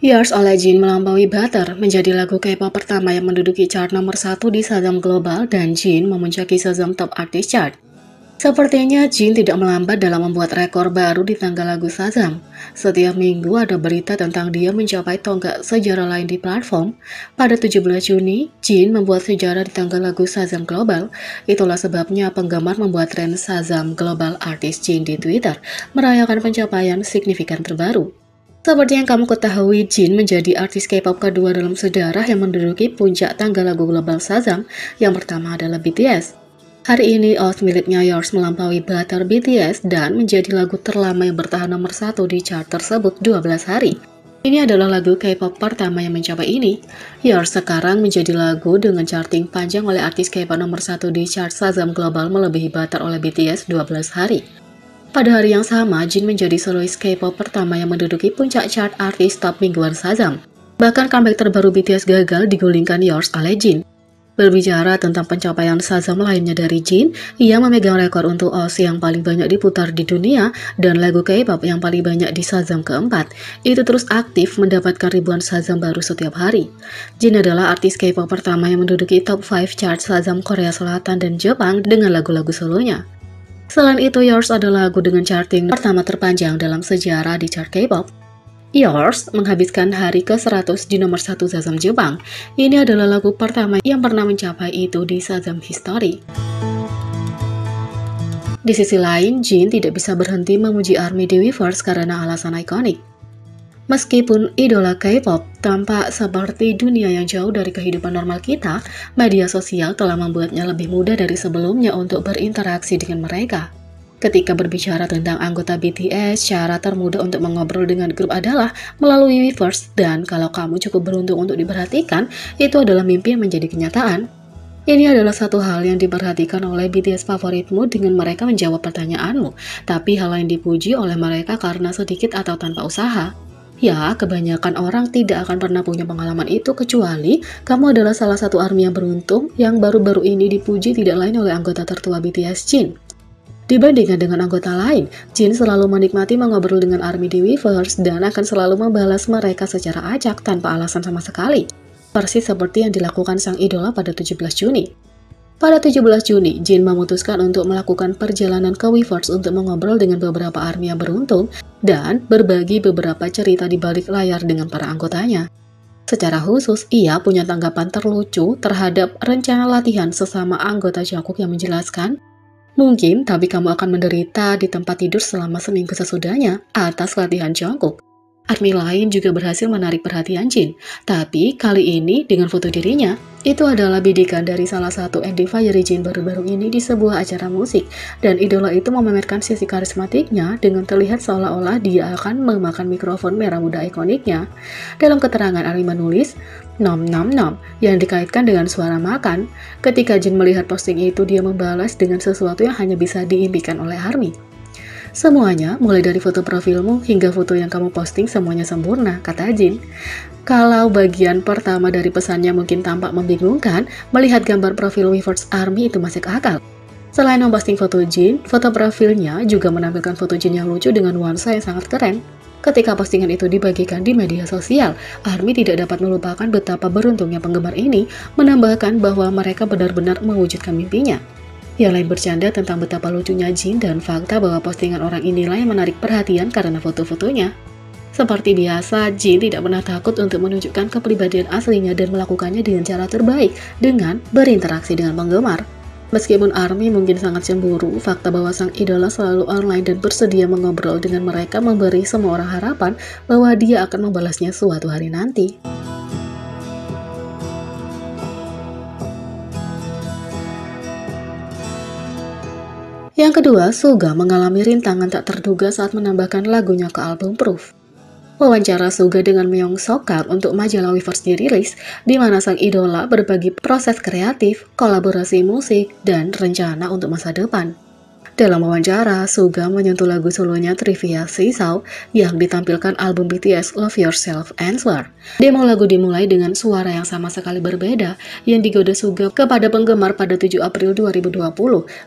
Yours oleh Jin melampaui Butter menjadi lagu K-pop pertama yang menduduki chart nomor 1 di Shazam Global dan Jin memuncaki Shazam Top Artist Chart. Sepertinya Jin tidak melambat dalam membuat rekor baru di tangga lagu Shazam. Setiap minggu ada berita tentang dia mencapai tonggak sejarah lain di platform. Pada 17 Juni, Jin membuat sejarah di tangga lagu Shazam Global. Itulah sebabnya penggemar membuat tren Shazam Global Artist Jin di Twitter merayakan pencapaian signifikan terbaru. Seperti yang kamu ketahui, Jin menjadi artis K-pop kedua dalam sejarah yang menduduki puncak tangga lagu global Shazam. Yang pertama adalah BTS. Hari ini, Oath miliknya Yours melampaui Butter BTS dan menjadi lagu terlama yang bertahan nomor 1 di chart tersebut 12 hari. Ini adalah lagu K-pop pertama yang mencapai ini. Yours sekarang menjadi lagu dengan charting panjang oleh artis K-pop nomor 1 di chart Shazam Global melebihi Butter oleh BTS 12 hari. Pada hari yang sama, Jin menjadi solois K-pop pertama yang menduduki puncak chart artis top mingguan Shazam. Bahkan comeback terbaru BTS gagal digulingkan Yours oleh Jin. Berbicara tentang pencapaian Shazam lainnya dari Jin, ia memegang rekor untuk OST yang paling banyak diputar di dunia dan lagu K-pop yang paling banyak di Shazam keempat. Itu terus aktif mendapatkan ribuan Shazam baru setiap hari. Jin adalah artis K-pop pertama yang menduduki top 5 chart Shazam Korea Selatan dan Jepang dengan lagu-lagu solonya. Selain itu, Yours adalah lagu dengan charting pertama terpanjang dalam sejarah di chart K-pop. Yours menghabiskan hari ke-100 di nomor 1 Shazam Jepang. Ini adalah lagu pertama yang pernah mencapai itu di Shazam History. Di sisi lain, Jin tidak bisa berhenti memuji ARMY di Weverse karena alasan ikonik. Meskipun idola K-pop tampak seperti dunia yang jauh dari kehidupan normal kita, media sosial telah membuatnya lebih mudah dari sebelumnya untuk berinteraksi dengan mereka. Ketika berbicara tentang anggota BTS, cara termudah untuk mengobrol dengan grup adalah melalui Weverse, dan kalau kamu cukup beruntung untuk diperhatikan, itu adalah mimpi yang menjadi kenyataan. Ini adalah satu hal yang diperhatikan oleh BTS favoritmu dengan mereka menjawab pertanyaanmu, tapi hal lain dipuji oleh mereka karena sedikit atau tanpa usaha. Ya, kebanyakan orang tidak akan pernah punya pengalaman itu kecuali kamu adalah salah satu ARMY yang beruntung yang baru-baru ini dipuji tidak lain oleh anggota tertua BTS Jin. Dibandingkan dengan anggota lain, Jin selalu menikmati mengobrol dengan ARMY di Weverse dan akan selalu membalas mereka secara acak tanpa alasan sama sekali. Persis seperti yang dilakukan sang idola pada 17 Juni. Pada 17 Juni, Jin memutuskan untuk melakukan perjalanan ke Weverse untuk mengobrol dengan beberapa ARMY yang beruntung dan berbagi beberapa cerita di balik layar dengan para anggotanya. Secara khusus, ia punya tanggapan terlucu terhadap rencana latihan sesama anggota Jungkook yang menjelaskan, "Mungkin, tapi kamu akan menderita di tempat tidur selama seminggu sesudahnya atas latihan Jungkook." ARMY lain juga berhasil menarik perhatian Jin, tapi kali ini dengan foto dirinya. Itu adalah bidikan dari salah satu anniversary Jin baru-baru ini di sebuah acara musik, dan idola itu memamerkan sisi karismatiknya dengan terlihat seolah-olah dia akan memakan mikrofon merah muda ikoniknya. Dalam keterangan, ARMY menulis, "Nom nom nom," yang dikaitkan dengan suara makan. Ketika Jin melihat posting itu, dia membalas dengan sesuatu yang hanya bisa diimpikan oleh ARMY. "Semuanya, mulai dari foto profilmu hingga foto yang kamu posting, semuanya sempurna," kata Jin. Kalau bagian pertama dari pesannya mungkin tampak membingungkan, melihat gambar profil Weverse ARMY itu masih akal. Selain memposting foto Jin, foto profilnya juga menampilkan foto Jin yang lucu dengan nuansa yang sangat keren. Ketika postingan itu dibagikan di media sosial, ARMY tidak dapat melupakan betapa beruntungnya penggemar ini, menambahkan bahwa mereka benar-benar mewujudkan mimpinya. Yang lain bercanda tentang betapa lucunya Jin dan fakta bahwa postingan orang inilah yang menarik perhatian karena foto-fotonya. Seperti biasa, Jin tidak pernah takut untuk menunjukkan kepribadian aslinya dan melakukannya dengan cara terbaik, dengan berinteraksi dengan penggemar. Meskipun ARMY mungkin sangat cemburu, fakta bahwa sang idola selalu online dan bersedia mengobrol dengan mereka memberi semua orang harapan bahwa dia akan membalasnya suatu hari nanti. Yang kedua, Suga mengalami rintangan tak terduga saat menambahkan lagunya ke album Proof. Wawancara Suga dengan Myung Soo Kang untuk majalah Weverse dirilis, di mana sang idola berbagi proses kreatif, kolaborasi musik, dan rencana untuk masa depan. Dalam wawancara, Suga menyentuh lagu solonya Trivia Seesaw yang ditampilkan album BTS Love Yourself Answer. Demo lagu dimulai dengan suara yang sama sekali berbeda yang digoda Suga kepada penggemar pada 7 April 2020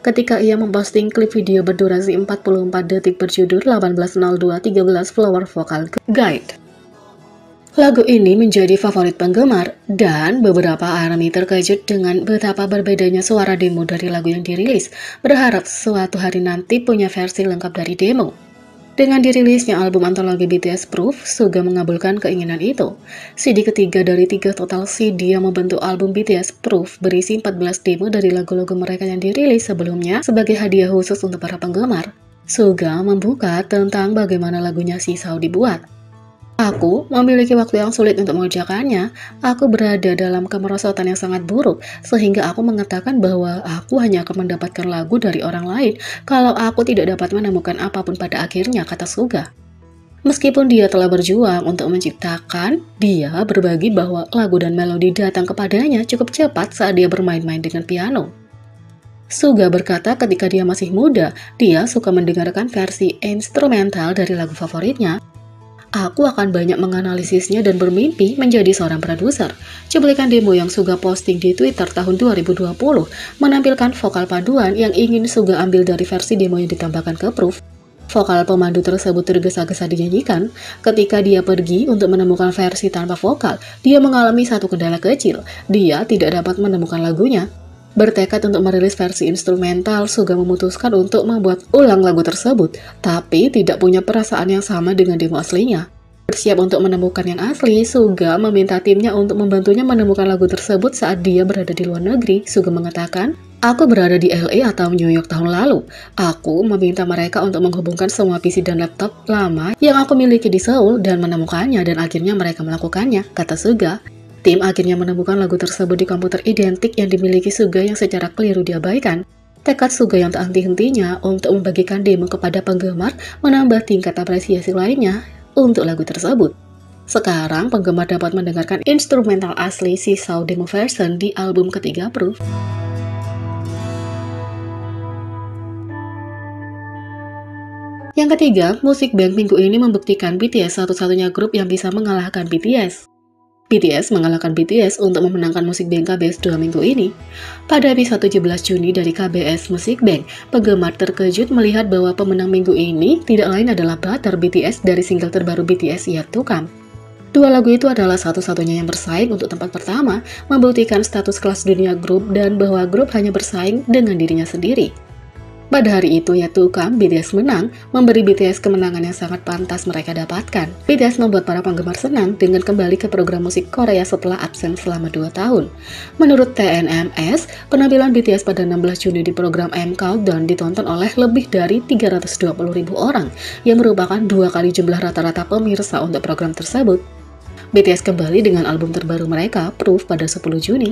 ketika ia memposting klip video berdurasi 44 detik berjudul 180213 Flower Vocal Guide. Lagu ini menjadi favorit penggemar, dan beberapa ARMY terkejut dengan betapa berbedanya suara demo dari lagu yang dirilis, berharap suatu hari nanti punya versi lengkap dari demo. Dengan dirilisnya album antologi BTS Proof, Suga mengabulkan keinginan itu. CD ketiga dari 3 total CD yang membentuk album BTS Proof berisi 14 demo dari lagu-lagu mereka yang dirilis sebelumnya sebagai hadiah khusus untuk para penggemar. Suga membuka tentang bagaimana lagunya Seesaw dibuat. Aku memiliki waktu yang sulit untuk mengerjakannya. Aku berada dalam kemerosotan yang sangat buruk, sehingga aku mengatakan bahwa aku hanya akan mendapatkan lagu dari orang lain kalau aku tidak dapat menemukan apapun pada akhirnya, kata Suga. Meskipun dia telah berjuang untuk menciptakan, dia berbagi bahwa lagu dan melodi datang kepadanya cukup cepat saat dia bermain-main dengan piano. Suga berkata ketika dia masih muda, dia suka mendengarkan versi instrumental dari lagu favoritnya. Aku akan banyak menganalisisnya dan bermimpi menjadi seorang produser. Cuplikan demo yang Suga posting di Twitter tahun 2020 menampilkan vokal paduan yang ingin Suga ambil dari versi demo yang ditambahkan ke Proof. Vokal pemandu tersebut tergesa-gesa dinyanyikan. Ketika dia pergi untuk menemukan versi tanpa vokal, dia mengalami satu kendala kecil. Dia tidak dapat menemukan lagunya. Bertekad untuk merilis versi instrumental, Suga memutuskan untuk membuat ulang lagu tersebut, tapi tidak punya perasaan yang sama dengan demo aslinya. Bersiap untuk menemukan yang asli, Suga meminta timnya untuk membantunya menemukan lagu tersebut saat dia berada di luar negeri. Suga mengatakan, "Aku berada di LA atau New York tahun lalu. Aku meminta mereka untuk menghubungkan semua PC dan laptop lama yang aku miliki di Seoul dan menemukannya, dan akhirnya mereka melakukannya," kata Suga. Tim akhirnya menemukan lagu tersebut di komputer identik yang dimiliki Suga yang secara keliru diabaikan. Tekad Suga yang tak henti-hentinya untuk membagikan demo kepada penggemar menambah tingkat apresiasi lainnya untuk lagu tersebut. Sekarang penggemar dapat mendengarkan instrumental asli Seesaw demo version di album ketiga Proof. Yang ketiga, Music Bank minggu ini membuktikan BTS satu-satunya grup yang bisa mengalahkan BTS. BTS mengalahkan BTS untuk memenangkan Music Bank KBS 2 minggu ini. Pada episode 17 Juni dari KBS Music Bank, penggemar terkejut melihat bahwa pemenang minggu ini tidak lain adalah Butter BTS dari single terbaru BTS Yet to Come. Dua lagu itu adalah satu-satunya yang bersaing untuk tempat pertama, membuktikan status kelas dunia grup dan bahwa grup hanya bersaing dengan dirinya sendiri. Pada hari itu, Yet to Come, BTS menang, memberi BTS kemenangan yang sangat pantas mereka dapatkan. BTS membuat para penggemar senang dengan kembali ke program musik Korea setelah absen selama 2 tahun. Menurut TNMS, penampilan BTS pada 16 Juni di program M Countdown ditonton oleh lebih dari 320.000 orang, yang merupakan 2 kali jumlah rata-rata pemirsa untuk program tersebut. BTS kembali dengan album terbaru mereka, Proof, pada 10 Juni.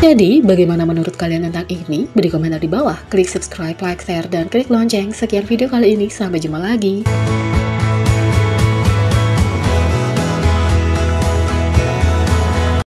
Jadi, bagaimana menurut kalian tentang ini? Beri komentar di bawah, klik subscribe, like, share, dan klik lonceng. Sekian video kali ini, sampai jumpa lagi.